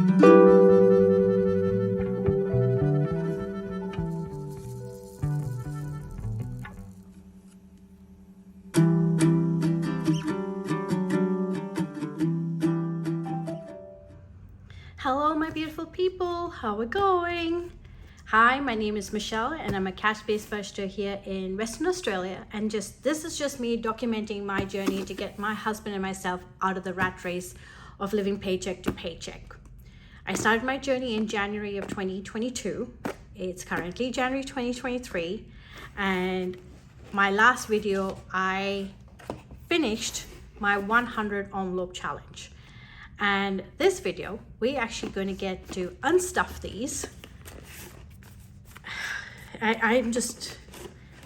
Hello my beautiful people, how are we going? Hi, my name is Michelle and I'm a cash-based budgeter here in Western Australia, and this is just me documenting my journey to get my husband and myself out of the rat race of living paycheck to paycheck. I started my journey in January of 2022. It's currently January 2023, and my last video I finished my 100 envelope challenge. And this video, we're actually going to get to unstuff these. I'm just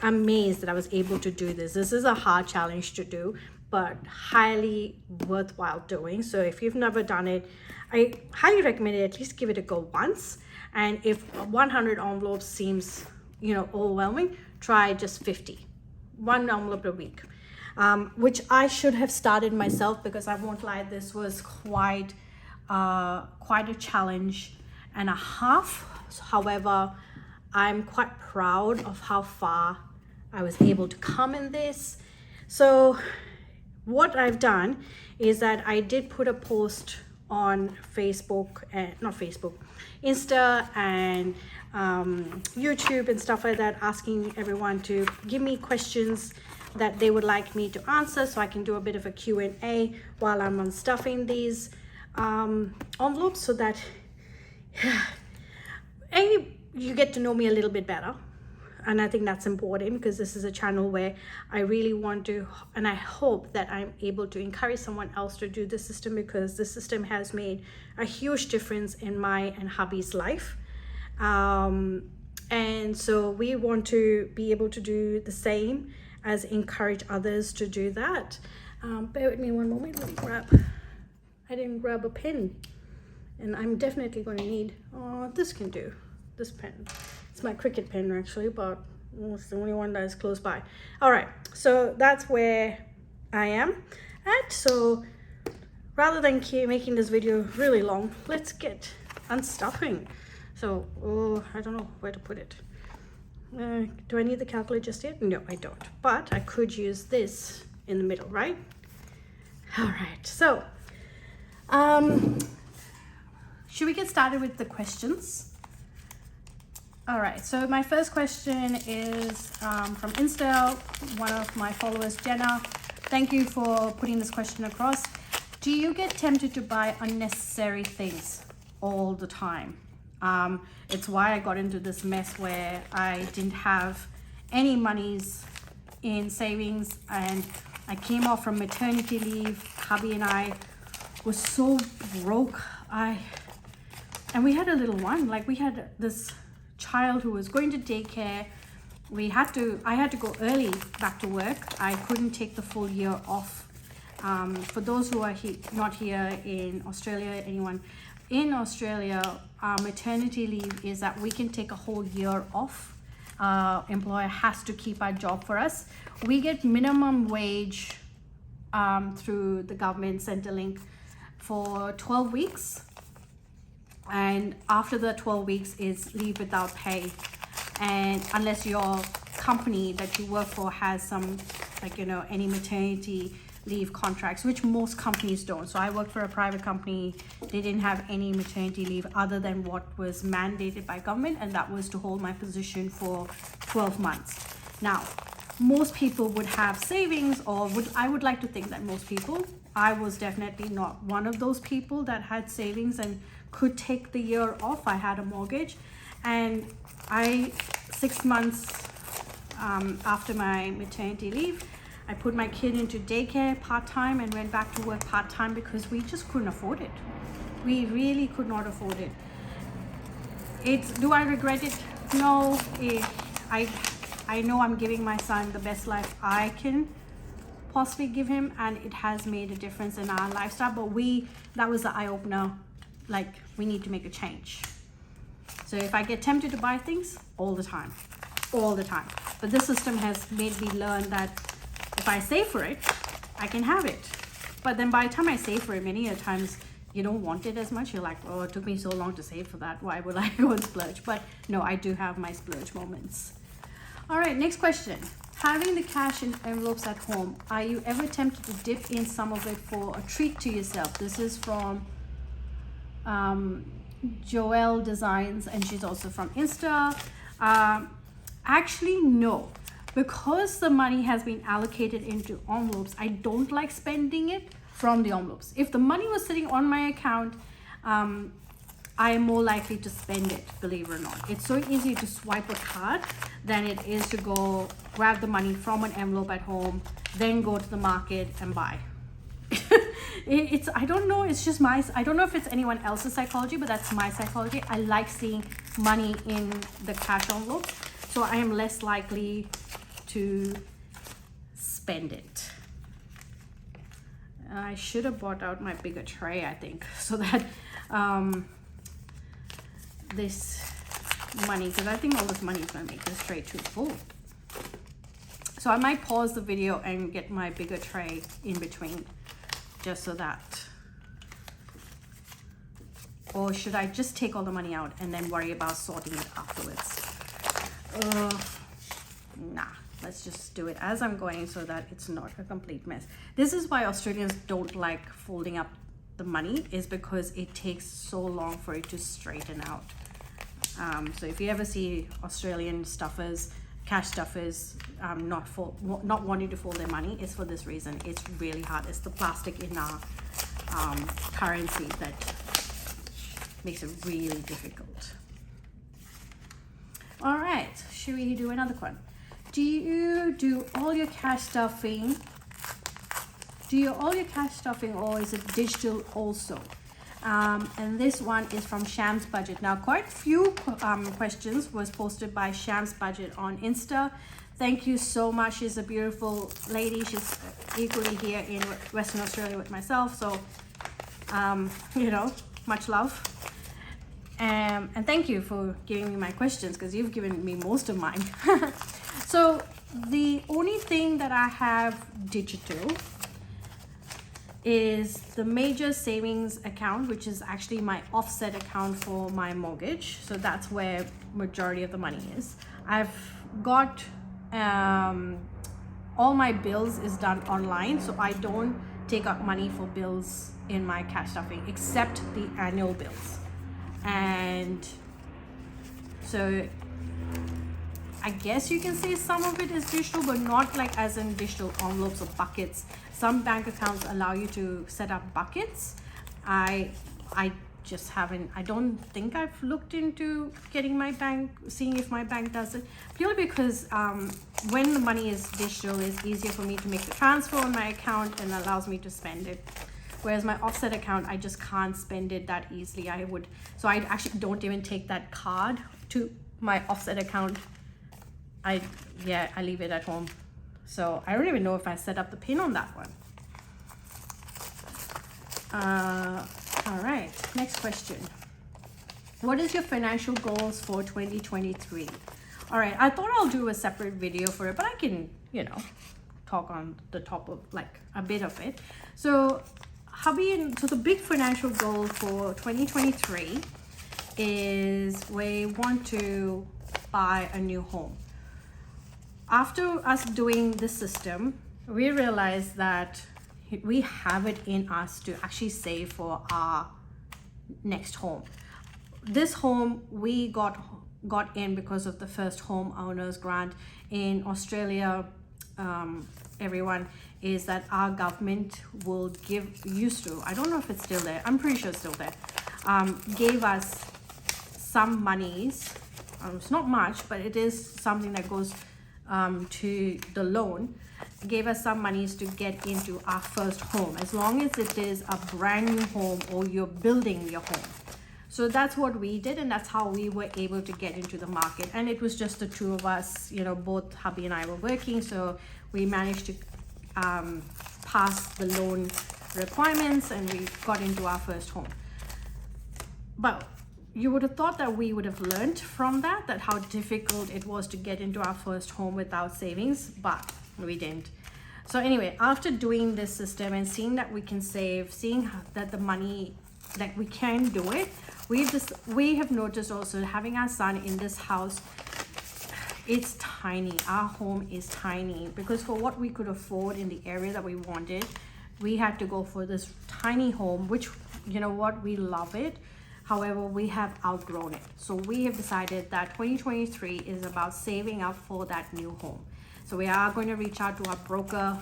amazed that I was able to do this. This is a hard challenge to do, but highly worthwhile doing. So if you've never done it, I highly recommend it. At least give it a go once. And if 100 envelopes seems, overwhelming, try just 50. One envelope a week. Which I should have started myself, because I won't lie, this was quite a challenge and a half. However, I'm quite proud of how far I was able to come in this. So what I've done is that I did put a post on Facebook, Insta and YouTube and stuff like that, asking everyone to give me questions that they would like me to answer, so I can do a bit of a Q&A while I'm unstuffing these envelopes, so that you get to know me a little bit better. And I think that's important, because this is a channel where I really want to, and I hope that I'm able to encourage someone else to do this system, because this system has made a huge difference in my and hubby's life. And so we want to be able to do the same, as encourage others to do that. Bear with me one moment. I didn't grab a pen, and I'm definitely going to need, this can do, this pen. It's my Cricut pen actually, but it's the only one that is close by. All right, so that's where I am at. So rather than making this video really long, let's get unstuffing. So, I don't know where to put it. Do I need the calculator just yet? No, I don't. But I could use this in the middle, right? All right. So, should we get started with the questions? All right. So my first question is from Insta, one of my followers, Jenna. Thank you for putting this question across. Do you get tempted to buy unnecessary things all the time? It's why I got into this mess where I didn't have any monies in savings, and I came off from maternity leave. Hubby and I was so broke. And we had a little one, like we had this child who was going to daycare. I had to go early back to work. I couldn't take the full year off. For those who are not here in Australia, anyone in Australia, maternity leave is that we can take a whole year off. Employer has to keep our job for us. We get minimum wage through the government Centrelink for 12 weeks. And after the 12 weeks is leave without pay. And unless your company that you work for has some, any maternity leave contracts, which most companies don't. So I worked for a private company. They didn't have any maternity leave other than what was mandated by government, and that was to hold my position for 12 months. Now, most people would have savings, I would like to think that most people. I was definitely not one of those people that had savings and could take the year off. I had a mortgage, and 6 months after my maternity leave, I put my kid into daycare part-time and went back to work part-time, because we just couldn't afford it. We really could not afford it. Do I regret it? No. I know I'm giving my son the best life I can possibly give him, and it has made a difference in our lifestyle, but that was the eye-opener. Like, we need to make a change. So if I get tempted to buy things, all the time. But this system has made me learn that if I save for it, I can have it. But then by the time I save for it, many a times you don't want it as much. You're like, oh, it took me so long to save for that. Why would I go and splurge? But no, I do have my splurge moments. All right, next question. Having the cash in envelopes at home, are you ever tempted to dip in some of it for a treat to yourself? This is from Joelle Designs, and she's also from Insta. Actually, no. Because the money has been allocated into envelopes, I don't like spending it from the envelopes. If the money was sitting on my account, I am more likely to spend it, believe it or not. It's so easy to swipe a card than it is to go grab the money from an envelope at home, then go to the market and buy. I don't know, it's just I don't know if it's anyone else's psychology, but that's my psychology. I like seeing money in the cash envelope, so I am less likely to spend it. I should have bought out my bigger tray, I think, so that this money, because I think all this money is going to make this tray too full. So I might pause the video and get my bigger tray in between, just so that, or should I just take all the money out and then worry about sorting it afterwards? Nah, let's just do it as I'm going so that it's not a complete mess. This is why Australians don't like folding up the money, is because it takes so long for it to straighten out. So if you ever see Australian stuffers, cash stuffers, not wanting to fold their money, it's for this reason. It's really hard. It's the plastic in our currency that makes it really difficult. All right, should we do another one? Do you do all your cash stuffing? Or is it digital also? And this one is from Sham's Budget. Now, quite a few questions was posted by Sham's Budget on Insta. Thank you so much. She's a beautiful lady. She's equally here in Western Australia with myself. So, you know, much love. And thank you for giving me my questions, because you've given me most of mine. So the only thing that I have digital is the major savings account, which is actually my offset account for my mortgage. So that's where majority of the money is. I've got all my bills is done online, so I don't take out money for bills in my cash stuffing except the annual bills. And so I guess you can say some of it is digital, but not like as in digital envelopes or buckets. Some bank accounts allow you to set up buckets. I just haven't, I don't think I've looked into getting my bank, seeing if my bank does it, purely because when the money is digital, it's easier for me to make the transfer on my account and allows me to spend it. Whereas my offset account, I just can't spend it that easily. So I actually don't even take that card to my offset account. I leave it at home. So I don't even know if I set up the pin on that one. All right, next question. What is your financial goals for 2023? All right, I thought I'll do a separate video for it, but I can, you know, talk on the top of like a bit of it. So the big financial goal for 2023 is we want to buy a new home. After us doing this system, we realized that we have it in us to actually save for our next home. This home we got in because of the first home owners grant in Australia. Everyone is that our government will used to, I don't know if it's still there, I'm pretty sure it's still there, gave us some monies. It's not much, but it is something that goes to the loan. Gave us some monies to get into our first home, as long as it is a brand new home or you're building your home. So that's what we did, and that's how we were able to get into the market. And it was just the two of us, you know, both hubby and I were working, so we managed to pass the loan requirements and we got into our first home. But you would have thought that we would have learned from that how difficult it was to get into our first home without savings, but we didn't. So anyway, after doing this system and seeing that we can save, seeing that the money like we can do it. We have noticed also having our son in this house, it's tiny. Our home is tiny because for what we could afford in the area that we wanted, we had to go for this tiny home, which, you know what, we love it. However, we have outgrown it. So we have decided that 2023 is about saving up for that new home. So we are going to reach out to our broker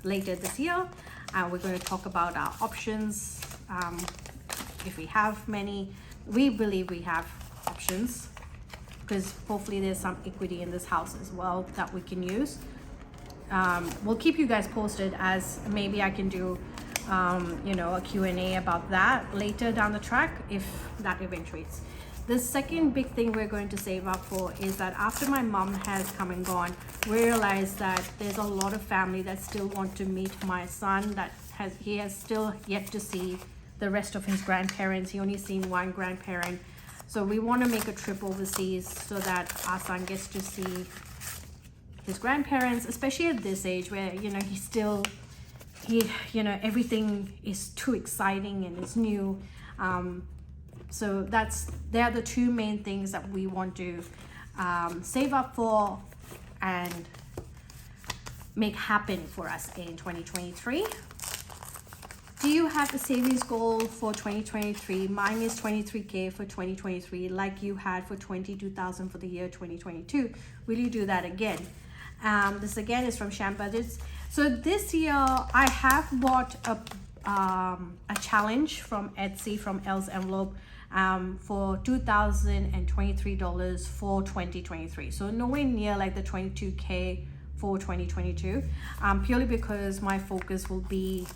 later this year, and we're going to talk about our options. If we have many, we believe we have options, because hopefully there's some equity in this house as well that we can use. We'll keep you guys posted, as maybe I can do you know, a Q&A about that later down the track if that eventuates. The second big thing we're going to save up for is that after my mom has come and gone, we realized that there's a lot of family that still want to meet my son, that he has still yet to see the rest of his grandparents. He only seen one grandparent. So we want to make a trip overseas so that our son gets to see his grandparents, especially at this age where, you know, you know, everything is too exciting and it's new. So they are the two main things that we want to save up for and make happen for us in 2023. Do you have a savings goal for 2023? Mine is 23K for 2023, like you had for 22,000 for the year 2022. Will you do that again? This again is from Sham Budgets. So this year I have bought a challenge from Etsy, from Elle's Envelope, for $2,023 for 2023. So nowhere near like the 22K for 2022, purely because my focus will be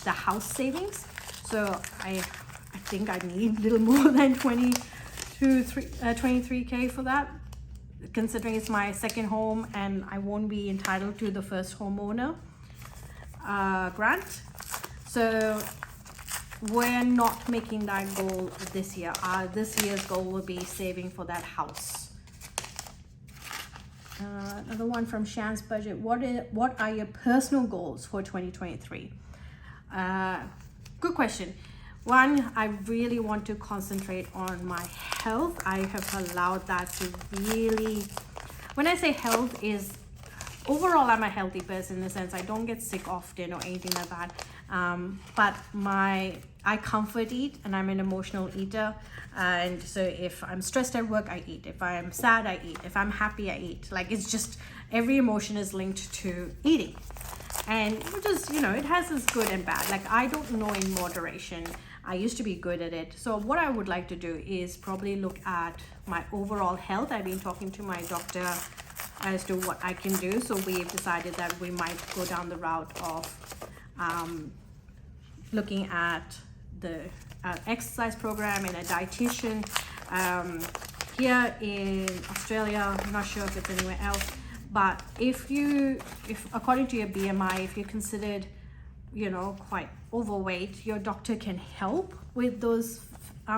the house savings. So I think I need a little more than 23K for that, considering it's my second home and I won't be entitled to the first homeowner grant. So we're not making that goal this year. This year's goal will be saving for that house. Another one from Shan's Budget. What are your personal goals for 2023? Good question. One, I really want to concentrate on my health. I have allowed that to really, when I say health, is overall I'm a healthy person in the sense I don't get sick often or anything like that. But I comfort eat, and I'm an emotional eater. And so if I'm stressed at work, I eat. If I'm sad, I eat. If I'm happy, I eat. Like, it's just, every emotion is linked to eating. And just, you know, it has its good and bad. Like, I don't know in moderation. I used to be good at it. So what I would like to do is probably look at my overall health. I've been talking to my doctor as to what I can do. So we've decided that we might go down the route of looking at the exercise program and a dietitian. Here in Australia, I'm not sure if it's anywhere else, but if according to your BMI, if you're considered, you know, quite overweight, your doctor can help with those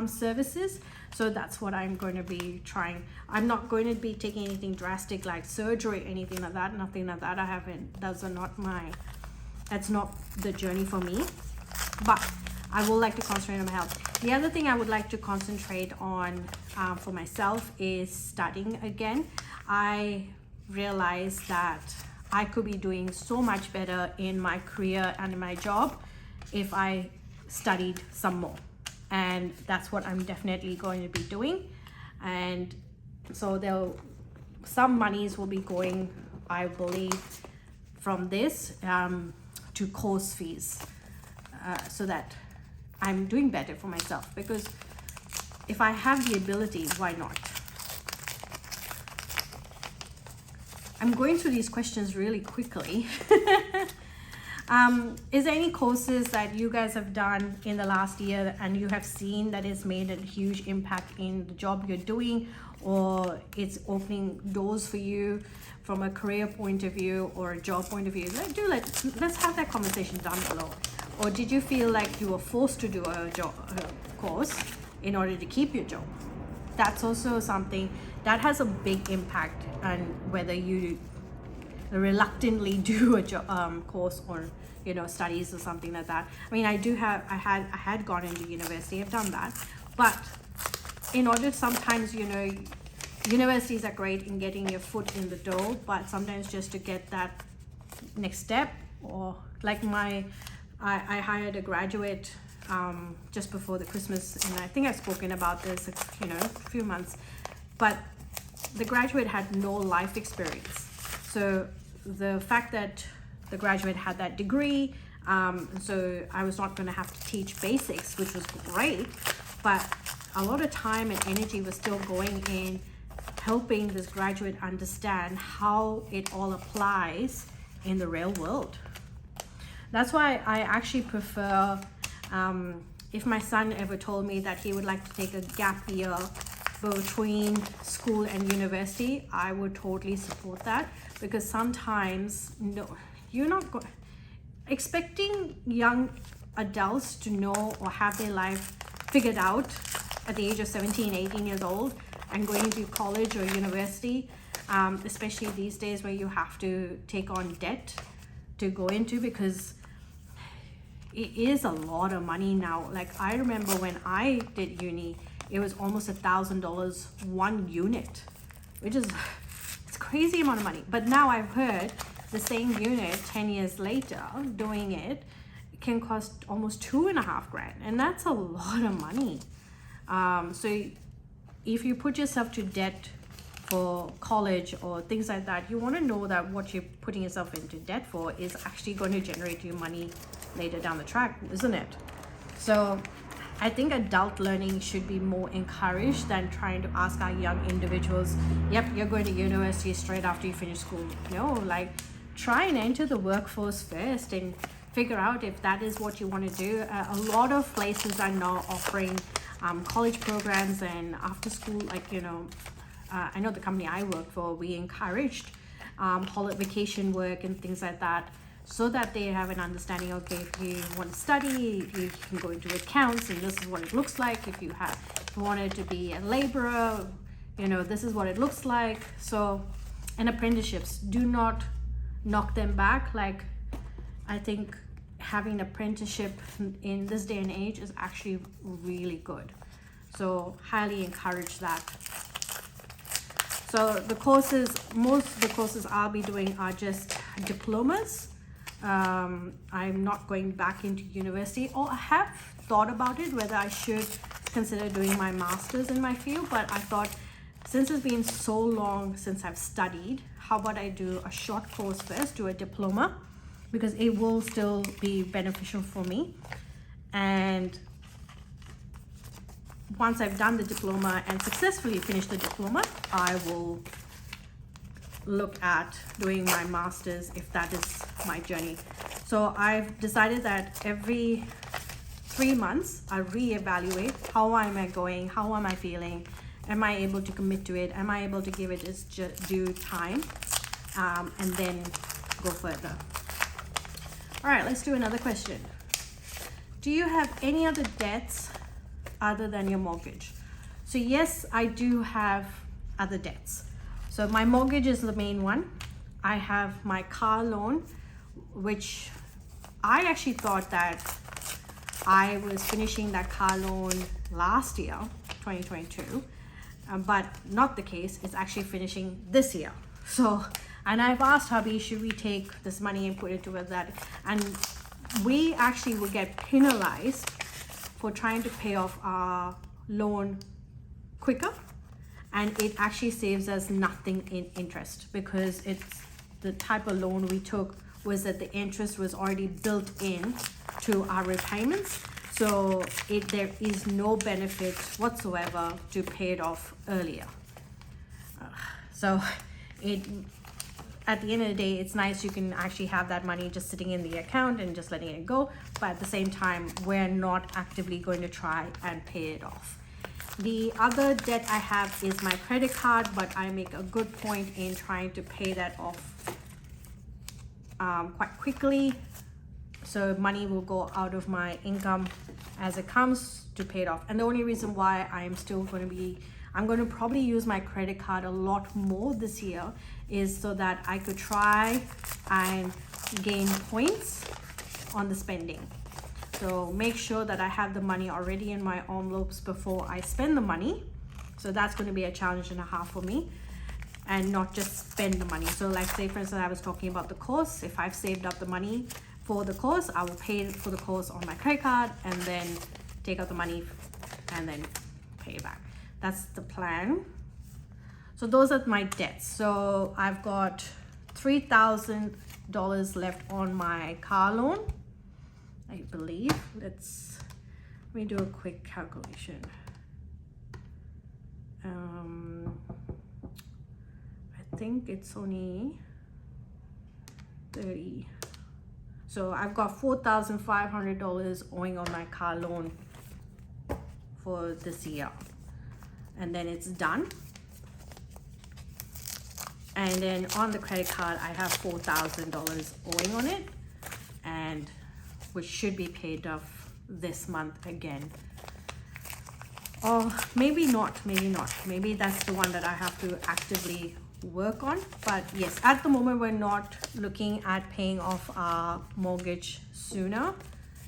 services. So that's what I'm going to be trying. I'm not going to be taking anything drastic like surgery, anything like that, nothing like that. That's not the journey for me, but I would like to concentrate on my health. The other thing I would like to concentrate on for myself is studying again. I realized that I could be doing so much better in my career and in my job if I studied some more. And that's what I'm definitely going to be doing. And so some monies will be going, I believe, from this to course fees, so that I'm doing better for myself, because if I have the ability, why not? I'm going through these questions really quickly. Is there any courses that you guys have done in the last year and you have seen that it's made a huge impact in the job you're doing, or it's opening doors for you from a career point of view or a job point of view? Let's have that conversation down below. Or did you feel like you were forced to do a course in order to keep your job? That's also something that has a big impact on whether you reluctantly do a course or studies or something like that. I mean, I had gone into university, I've done that, but in order, sometimes universities are great in getting your foot in the door, but sometimes just to get that next step, or like I hired a graduate just before the Christmas, and I think I've spoken about this a few months, but the graduate had no life experience. So the fact that the graduate had that degree, so I was not going to have to teach basics, which was great, but a lot of time and energy was still going in helping this graduate understand how it all applies in the real world. That's why I actually prefer, if my son ever told me that he would like to take a gap year between school and university, I would totally support that, because sometimes you're not expecting young adults to know or have their life figured out at the age of 17, 18 years old and going to college or university, especially these days where you have to take on debt to go into, because it is a lot of money now. Like, I remember when I did uni, it was almost $1,000 one unit, which is, it's crazy amount of money. But now I've heard the same unit 10 years later doing it can cost almost $2,500, and that's a lot of money. So if you put yourself to debt for college or things like that, you want to know that what you're putting yourself into debt for is actually going to generate you money later down the track, isn't it? So I think adult learning should be more encouraged than trying to ask our young individuals, yep, you're going to university straight after you finish school. No, like, try and enter the workforce first and figure out if that is what you want to do. A lot of places are now offering college programs and after school, like, I know the company I work for, we encouraged holiday vacation work and things like that, so that they have an understanding, okay, if you want to study, you can go into accounts and this is what it looks like. If you wanted to be a laborer, this is what it looks like. So, and apprenticeships, do not knock them back. Like, I think having an apprenticeship in this day and age is actually really good. So highly encourage that. So the courses, most of the courses I'll be doing are just diplomas. I'm not going back into university, or I have thought about it whether I should consider doing my master's in my field, but I thought, since it's been so long since I've studied, how about I do a short course first, do a diploma, because it will still be beneficial for me. And once I've done the diploma and successfully finished the diploma, I will look at doing my master's if that is my journey. So I've decided that every 3 months I reevaluate, how am I going, how am I feeling, am I able to commit to it, am I able to give it its due time, and then go further. All right, let's do another question. Do you have any other debts other than your mortgage? So yes, I do have other debts. So my mortgage is the main one. I have my car loan, which I actually thought that I was finishing that car loan last year, 2022, but not the case. It's actually finishing this year. So, and I've asked hubby, should we take this money and put it towards that? And we actually will get penalized for trying to pay off our loan quicker, and it actually saves us nothing in interest, because it's the type of loan we took was that the interest was already built in to our repayments. So there is no benefit whatsoever to pay it off earlier. So at the end of the day, it's nice you can actually have that money just sitting in the account and just letting it go, but at the same time, we're not actively going to try and pay it off. The other debt I have is my credit card, but I make a good point in trying to pay that off quite quickly. So money will go out of my income as it comes to pay it off. And the only reason why I'm still going to probably use my credit card a lot more this year is so that I could try and gain points on the spending. So make sure that I have the money already in my envelopes before I spend the money. So that's going to be a challenge and a half for me, and not just spend the money. So like say for instance, I was talking about the course. If I've saved up the money for the course, I will pay for the course on my credit card and then take out the money and then pay it back. That's the plan. So those are my debts. So I've got $3,000 left on my car loan, I believe. Let me do a quick calculation. I think it's only 30. So I've got $4,500 owing on my car loan for this year, and then it's done. And then on the credit card, I have $4,000 owing on it, and which should be paid off this month again. Or maybe not, maybe that's the one that I have to actively work on. But yes, at the moment we're not looking at paying off our mortgage sooner,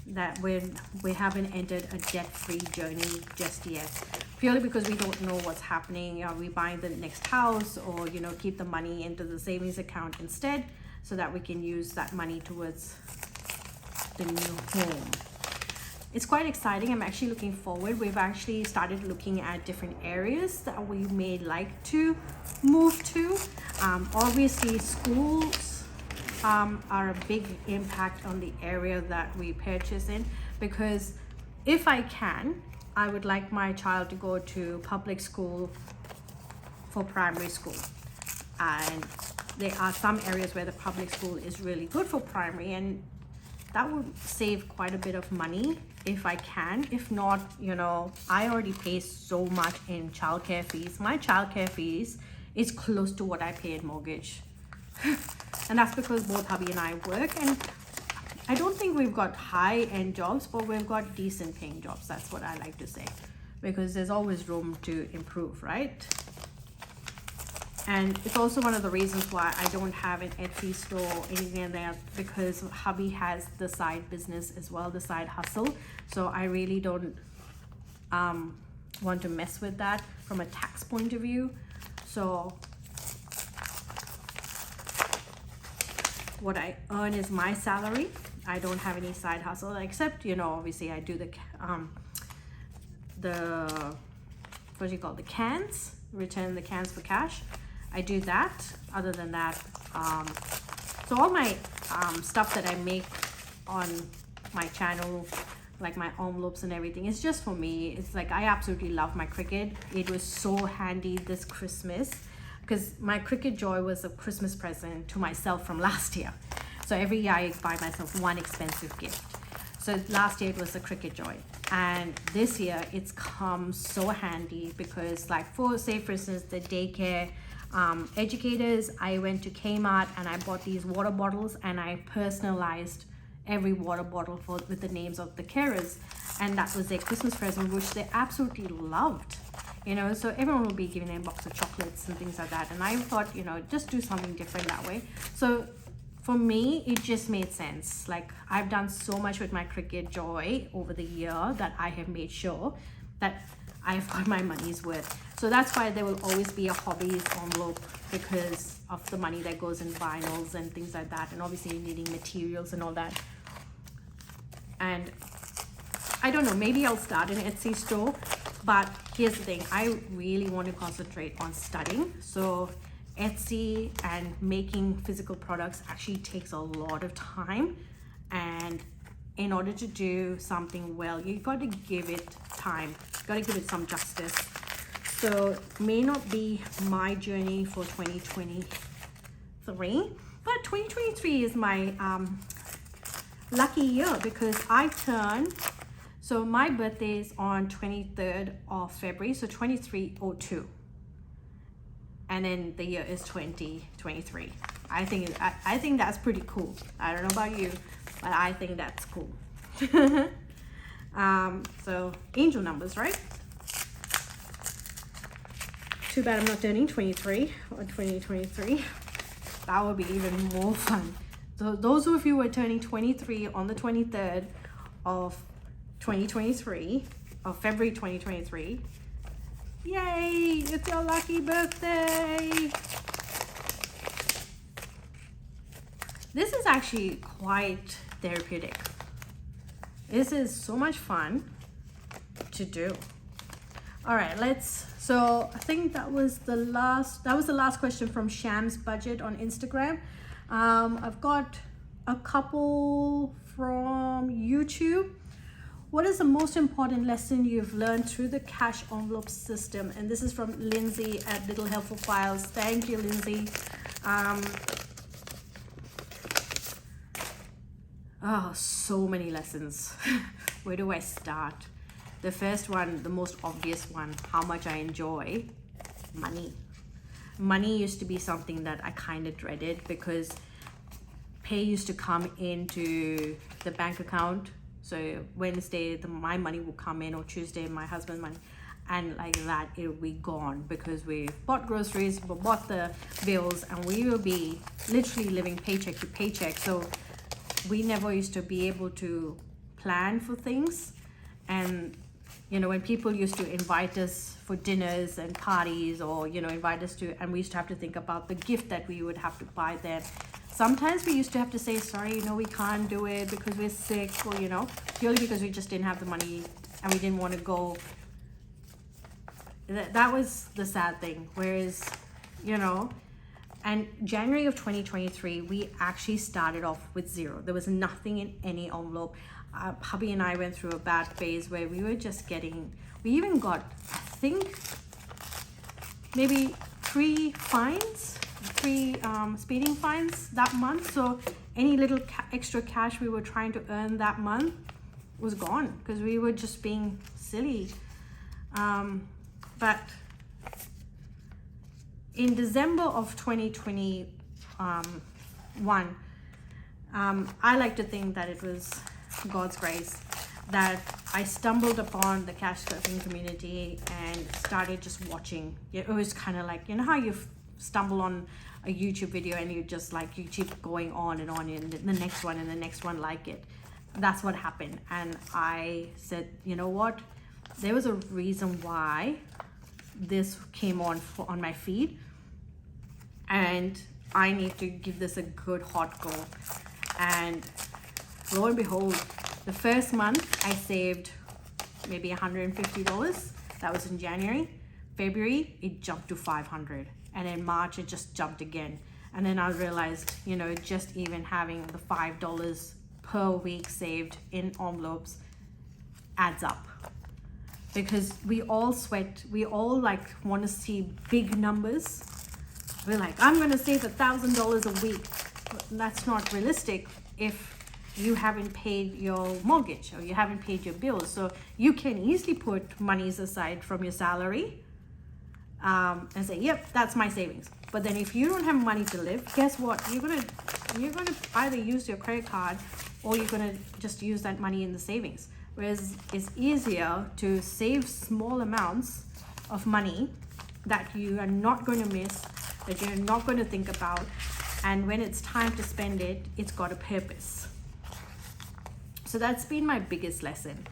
that we haven't entered a debt-free journey just yet, purely because we don't know what's happening. Are we buying the next house, or keep the money into the savings account instead, so that we can use that money towards the new home. It's quite exciting. I'm actually looking forward. We've actually started looking at different areas that we may like to move to. Obviously schools are a big impact on the area that we purchase in, because if I can, I would like my child to go to public school for primary school. And there are some areas where the public school is really good for primary, and that would save quite a bit of money if I can. If not, I already pay so much in childcare fees. My childcare fees is close to what I pay in mortgage. And that's because both hubby and I work, and I don't think we've got high-end jobs, but we've got decent paying jobs. That's what I like to say, because there's always room to improve, right? And it's also one of the reasons why I don't have an Etsy store or anything in there, because hubby has the side business as well, the side hustle. So I really don't want to mess with that from a tax point of view. So what I earn is my salary. I don't have any side hustle, except obviously I do the what do you call, the cans, return the cans for cash. I do that. Other than that, so all my stuff that I make on my channel, like my envelopes and everything, it's just for me. It's like I absolutely love my Cricut. It was so handy this Christmas, because my Cricut Joy was a Christmas present to myself from last year. So every year I buy myself one expensive gift. So last year it was the Cricut Joy, and this year it's come so handy, because like for instance the daycare educators, I went to Kmart and I bought these water bottles, and I personalized every water bottle with the names of the carers, and that was their Christmas present, which they absolutely loved. So everyone will be giving them a box of chocolates and things like that, and I thought, just do something different that way. So for me, it just made sense. Like, I've done so much with my Cricut Joy over the year that I have made sure that I've got my money's worth. So that's why there will always be a hobbies envelope, because of the money that goes in vinyls and things like that, and obviously needing materials and all that. And I don't know, maybe I'll start an Etsy store, but here's the thing, I really want to concentrate on studying. So Etsy and making physical products actually takes a lot of time, and in order to do something well, you got to give it time, you got to give it some justice. So may not be my journey for 2023, but 2023 is my lucky year, because I turn, so my birthday is on 23rd of February, so 2302, and then the year is 2023. I think that's pretty cool. I don't know about you, but I think that's cool. So angel numbers, right? Too bad I'm not turning 23 or 2023. that would be even more fun. So those of you who are turning 23 on the 23rd of 2023, of February 2023, yay, it's your lucky birthday. This is actually quite therapeutic. This is so much fun to do. All right, so I think that was the last question from Sham's Budget on Instagram. I've got a couple from YouTube. What is the most important lesson you've learned through the cash envelope system? And this is from Lindsay at Little Helpful Files. Thank you, Lindsay. Oh, so many lessons. Where do I start? The first one, the most obvious one, how much I enjoy money. Money used to be something that I kind of dreaded because pay used to come into the bank account. So Wednesday, my money will come in, or Tuesday, my husband's money. And like that, it will be gone because we bought groceries, we bought the bills, and we will be literally living paycheck to paycheck. So we never used to be able to plan for things. And you know, when people used to invite us for dinners and parties, or you know, invite us to, and we used to have to think about the gift that we would have to buy them. Sometimes we used to have to say, sorry, you know, we can't do it because we're sick, or you know, purely because we just didn't have the money and we didn't want to go. That was the sad thing. Whereas, you know, and January of 2023, we actually started off with zero. There was nothing in any envelope. Hubby and I went through a bad phase where we were just getting, we even got, I think, maybe 3 speeding fines that month. So any little extra cash we were trying to earn that month was gone because we were just being silly. But in December of 2021, I like to think that it was God's grace that I stumbled upon the cash stuffing community and started just watching. It was kind of like, you know how you stumble on a YouTube video and you just like, you keep going on and the next one and the next one like it. That's what happened. And I said, you know what? There was a reason why this came on my feed, and I need to give this a good hot go. And lo and behold, the first month I saved maybe $150. That was in January. February, it jumped to 500. And in March, it just jumped again. And then I realized, you know, just even having the $5 per week saved in envelopes adds up. Because we all sweat, we all like want to see big numbers. We're like, I'm gonna save $1,000 a week. But that's not realistic if you haven't paid your mortgage or you haven't paid your bills. So you can easily put monies aside from your salary and say, yep, that's my savings. But then if you don't have money to live, guess what? You're gonna either use your credit card or you're gonna just use that money in the savings. Whereas it's easier to save small amounts of money that you are not going to miss, that you're not going to think about, and when it's time to spend it, it's got a purpose. So that's been my biggest lesson.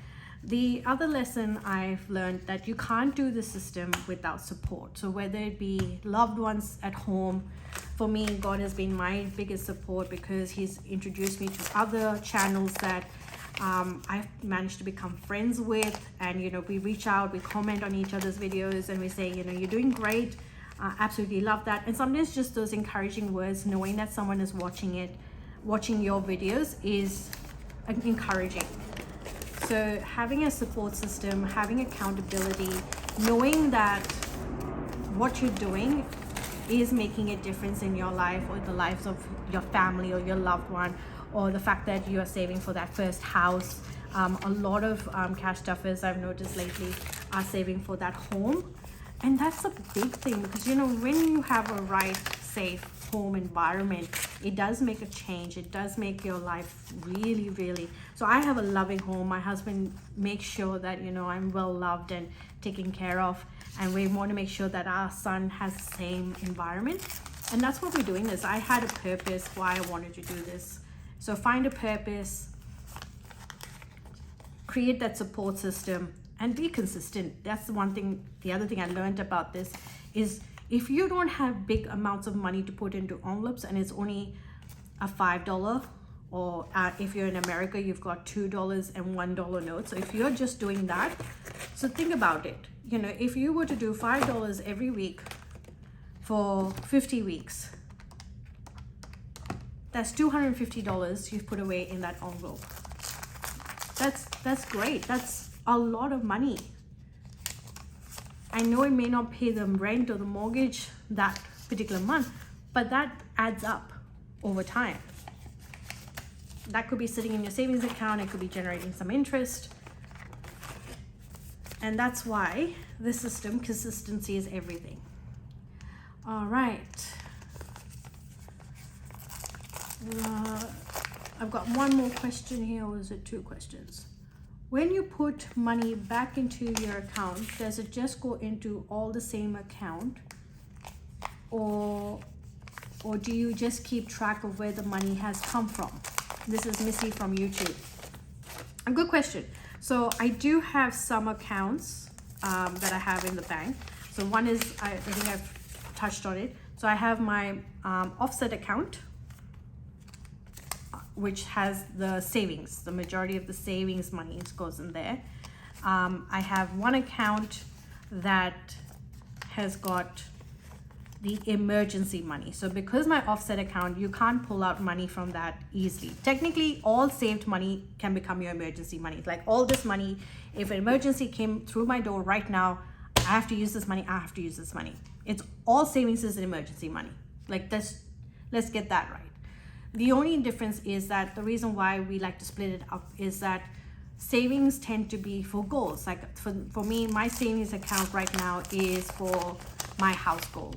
The other lesson I've learned that you can't do the system without support. So whether it be loved ones at home, for me, God has been my biggest support because he's introduced me to other channels that I've managed to become friends with, and you know, we reach out, we comment on each other's videos, and we say, you know, you're doing great, absolutely love that. And sometimes just those encouraging words, knowing that someone is watching your videos is encouraging. So having a support system, having accountability, knowing that what you're doing is making a difference in your life or the lives of your family or your loved one, or the fact that you are saving for that first house. A lot of cash stuffers I've noticed lately are saving for that home. And that's a big thing because, you know, when you have a right, safe home environment, it does make a change. It does make your life really, really. So I have a loving home. My husband makes sure that, you know, I'm well loved and taken care of. And we want to make sure that our son has the same environment. And that's what we're doing this. I had a purpose why I wanted to do this. So find a purpose, create that support system, and be consistent. That's the one thing. The other thing I learned about this is if you don't have big amounts of money to put into envelopes and it's only a $5, or if you're in America, you've got $2 and $1 notes. So if you're just doing that, so think about it. You know, if you were to do $5 every week for 50 weeks, that's $250 you've put away in that envelope. That's great. That's a lot of money. I know it may not pay the rent or the mortgage that particular month, but that adds up over time. That could be sitting in your savings account. It could be generating some interest. And that's why this system, consistency is everything. All right. I've got one more question here, or is it two questions? When you put money back into your account, does it just go into all the same account, or do you just keep track of where the money has come from? This is Missy from YouTube. A good question. So I do have some accounts that I have in the bank. So one is, I think I've touched on it. So I have my offset account, which has the savings. The majority of the savings money goes in there. I have one account that has got the emergency money. So because my offset account, you can't pull out money from that easily. Technically, all saved money can become your emergency money. Like all this money, if an emergency came through my door right now, I have to use this money, I have to use this money. It's all savings is an emergency money. Like this, let's get that right. The only difference is that the reason why we like to split it up is that savings tend to be for goals. Like for me, my savings account right now is for my house goal.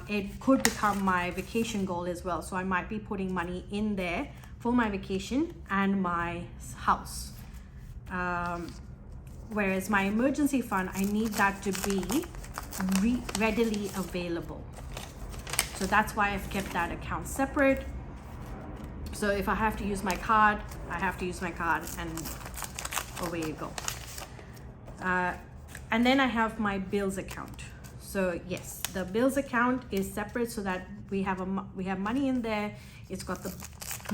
It could become my vacation goal as well. So I might be putting money in there for my vacation and my house. Whereas my emergency fund, I need that to be readily available. So that's why I've kept that account separate. So if I have to use my card, I have to use my card, and away you go. And then I have my bills account. So yes, the bills account is separate so that we have money in there. It's got the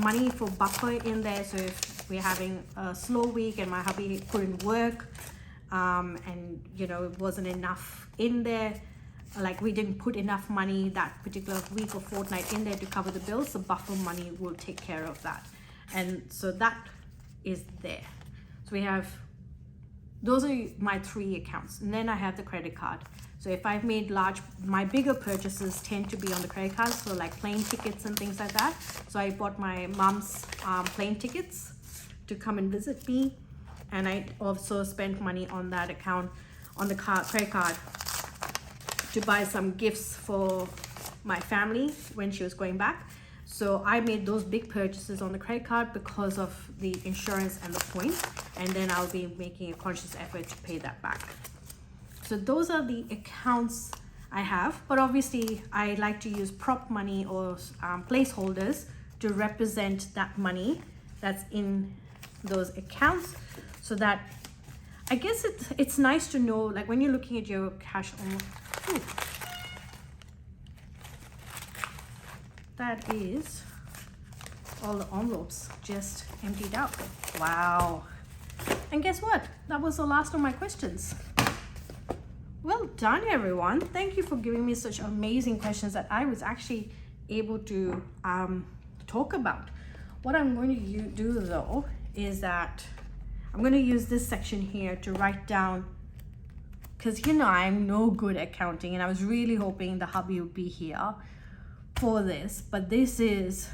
money for buffer in there. So if we're having a slow week and my hubby couldn't work, and you know it wasn't enough in there, like we didn't put enough money that particular week or fortnight in there to cover the bills, the buffer money will take care of that. And so that is there. So we have, those are my three accounts. And then I have the credit card. So if I've made my bigger purchases tend to be on the credit card. So like plane tickets and things like that. So I bought my mom's plane tickets to come and visit me. And I also spent money on that account, on the credit card, to buy some gifts for my family when she was going back. So I made those big purchases on the credit card because of the insurance and the points, and then I'll be making a conscious effort to pay that back. So those are the accounts I have, but obviously I like to use prop money or placeholders to represent that money that's in those accounts, so that I guess it's nice to know, like when you're looking at your cash. Ooh. That is all the envelopes just emptied out. Wow. And guess what? That was the last of my questions. Well done, everyone. Thank you for giving me such amazing questions that I was actually able to talk about. What I'm going to do though is that I'm going to use this section here to write down, because you know I'm no good at counting, and I was really hoping the hubby would be here for this, but this is,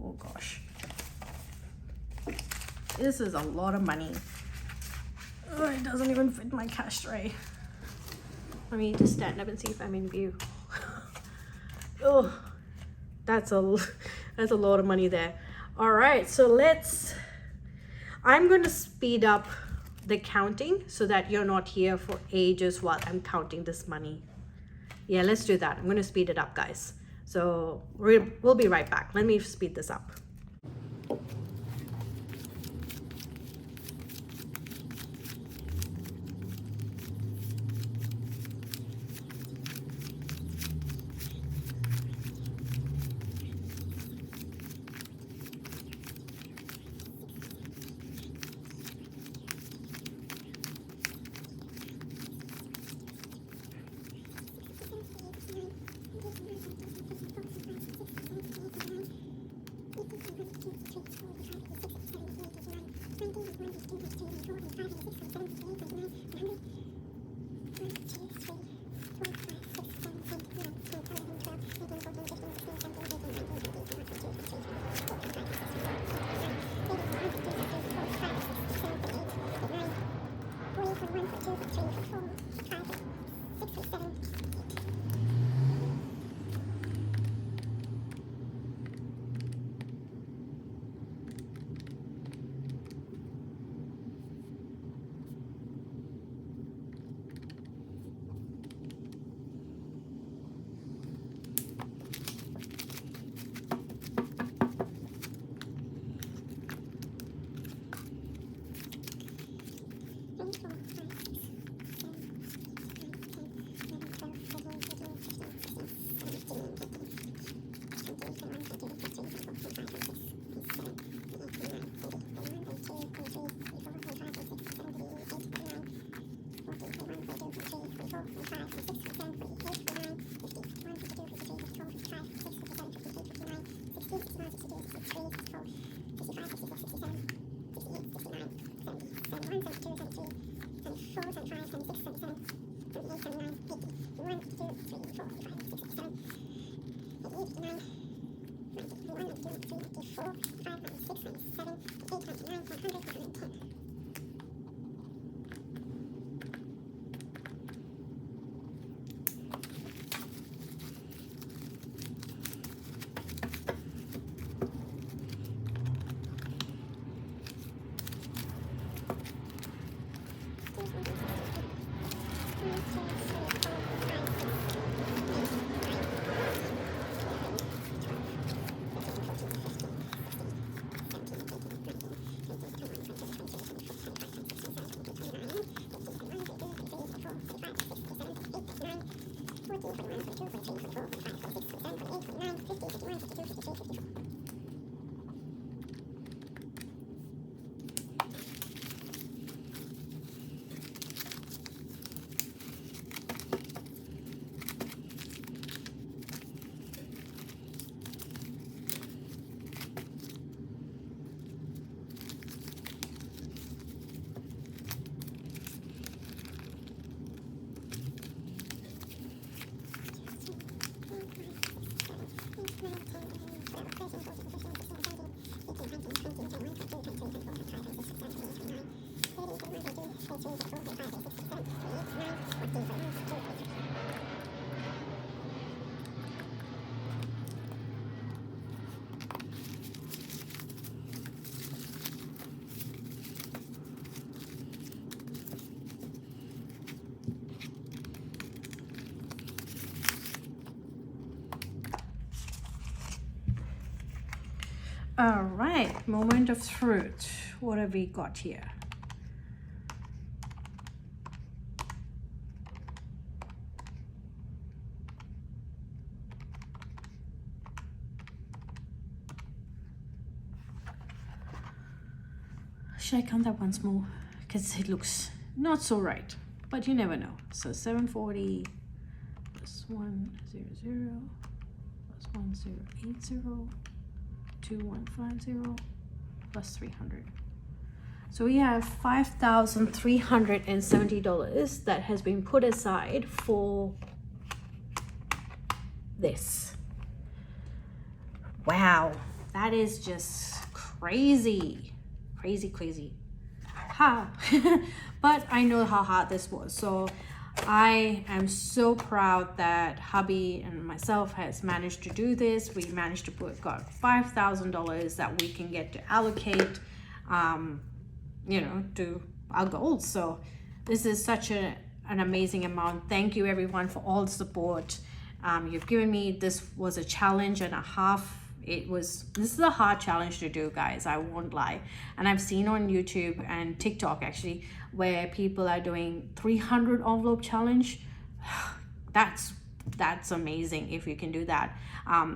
oh gosh, this is a lot of money. Oh, it doesn't even fit my cash tray. Let me just stand up and see if I'm in view. Oh, that's a lot of money there. All right, so I'm going to speed up the counting so that you're not here for ages while I'm counting this money. Yeah, let's do that. I'm going to speed it up, guys. So we'll be right back. Let me speed this up. All right, moment of truth. What have we got here? Should I count that once more? Because it looks not so right, but you never know. So 740 plus 100 plus 1080 2150 plus 300. So we have $5,370 that has been put aside for this. Wow, that is just crazy. Crazy. Ha! But I know how hard this was. So I am so proud that hubby and myself has managed to do this. We managed to got $5,000 that we can get to allocate, to our goals. So this is such a an amazing amount. Thank you everyone for all the support you've given me. This was a challenge and a half. This is a hard challenge to do, guys, I won't lie. And I've seen on YouTube and TikTok actually where people are doing 300 envelope challenge. That's amazing if you can do that,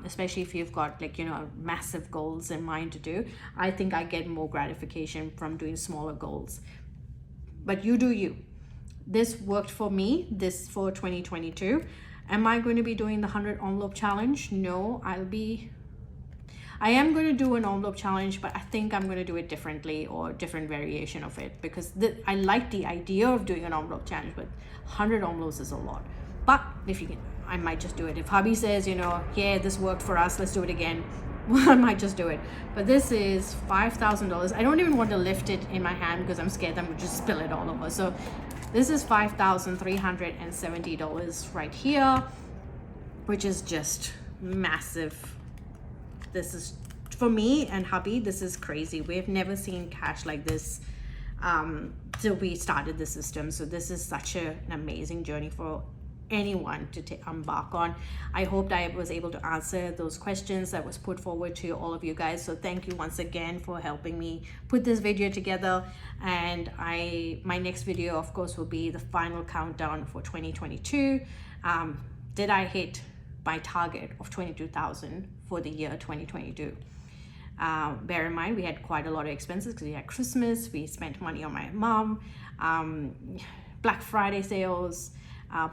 especially if you've got, like, you know, massive goals in mind to do. I think I get more gratification from doing smaller goals, but you do you. This worked for me, this for 2022. Am I going to be doing the 100 envelope challenge? No, I am going to do an envelope challenge, but I think I'm going to do it differently, or different variation of it, because I like the idea of doing an envelope challenge, but 100 envelopes is a lot. But if you can, I might just do it. If hubby says, you know, yeah, this worked for us, let's do it again, well, I might just do it. But this is $5,000. I don't even want to lift it in my hand because I'm scared I'm going to just spill it all over. So this is $5,370 right here, which is just massive. This is, for me and hubby, this is crazy. We've never seen cash like this till we started the system. So this is such an amazing journey for anyone to embark on. I hoped I was able to answer those questions that was put forward to all of you guys. So thank you once again for helping me put this video together. And my next video, of course, will be the final countdown for 2022. Did I hit my target of 22,000 for the year 2022? Bear in mind, we had quite a lot of expenses because we had Christmas, we spent money on my mom, Black Friday sales,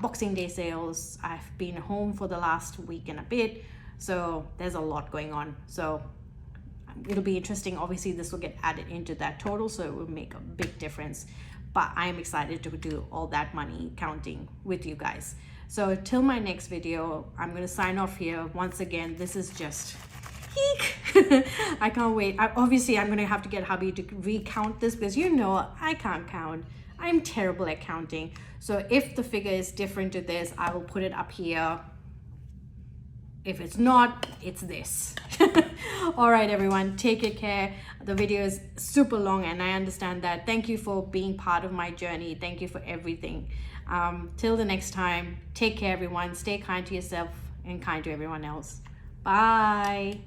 Boxing Day sales. I've been home for the last week and a bit, so there's a lot going on. So it'll be interesting. Obviously this will get added into that total, so it will make a big difference, but I'm excited to do all that money counting with you guys. So till my next video, I'm going to sign off here. Once again, this is just eek. I can't wait. Obviously I'm going to have to get hubby to recount this, because you know I can't count. I'm terrible at counting. So if the figure is different to this, I will put it up here. If it's not, it's this. All right, everyone, take good care. The video is super long and I understand that. Thank you for being part of my journey. Thank you for everything. Till the next time, take care, everyone. Stay kind to yourself and kind to everyone else. Bye.